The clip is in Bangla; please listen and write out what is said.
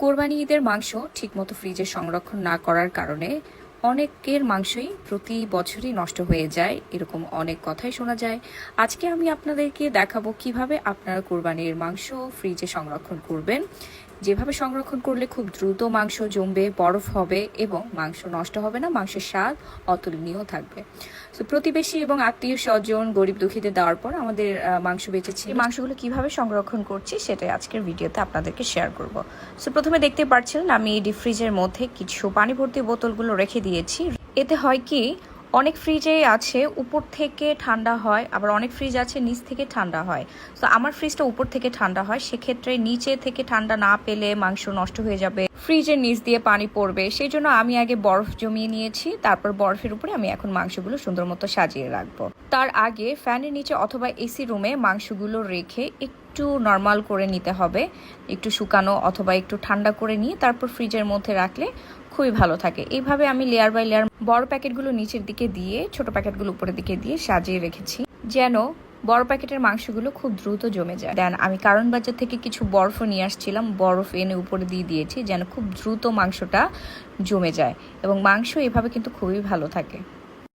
কোরবানি ঈদের মাংস ঠিকমতো ফ্রিজে সংরক্ষণ না করার কারণে অনেকের মাংসই প্রতি বছরই নষ্ট হয়ে যায়, এরকম অনেক কথাই শোনা যায়। আজকে আমি আপনাদেরকে দেখাবো কিভাবে আপনারা কোরবানির মাংস ফ্রিজে সংরক্ষণ করবেন, যেভাবে সংরক্ষণ করলে খুব দ্রুত মাংস জমবে, বরফ হবে এবং মাংস নষ্ট হবে না, মাংসের স্বাদ অতুলনীয় থাকবে। তো প্রতিবেশী এবং আত্মীয় স্বজন, গরিব দুঃখীদের দেওয়ার পর আমাদের মাংস বেঁচেছে। এই মাংসগুলো কিভাবে সংরক্ষণ করছি সেটাই আজকের ভিডিওতে আপনাদেরকে শেয়ার করব। সো প্রথমে দেখতে পাচ্ছিলেন আমি ডিপ ফ্রিজের মধ্যে কিছু পানি ভর্তি বোতলগুলো রেখে দিয়েছি। এতে হয় কি, অনেক ফ্রিজে আছে উপর থেকে ঠান্ডা হয়, আবার অনেক ফ্রিজ আছে নিচ থেকে ঠান্ডা হয়। তো আমার ফ্রিজটা উপর থেকে ঠান্ডা হয়, সেক্ষেত্রে নিচে থেকে ঠান্ডা না পেলে মাংস নষ্ট হয়ে যাবে, ফ্রিজের নিচ দিয়ে পানি পড়বে। সেই জন্য আমি আগে বরফ জমিয়ে নিয়েছি, তারপর বরফের উপরে আমি এখন মাংসগুলো সুন্দর মতো সাজিয়ে রাখবো। তার আগে ফ্যানের নিচে অথবা এসি রুমে মাংসগুলো রেখে একটু নর্মাল করে নিতে হবে, একটু শুকানো অথবা একটু ঠান্ডা করে নিয়ে তারপর ফ্রিজের মধ্যে রাখলে খুবই ভালো থাকে। এইভাবে আমি লেয়ার বাই লেয়ার বড় প্যাকেটগুলো নিচের দিকে দিয়ে ছোট প্যাকেটগুলো উপরের দিকে দিয়ে সাজিয়ে রেখেছি, যেন বড় প্যাকেটের মাংসগুলো খুব দ্রুত জমে যায়। দেন আমি কারণ বাজার থেকে কিছু বরফও নিয়ে আসছিলাম, বরফ এনে উপরে দিয়ে দিয়েছি যেন খুব দ্রুত মাংসটা জমে যায়, এবং মাংস এভাবে কিন্তু খুবই ভালো থাকে।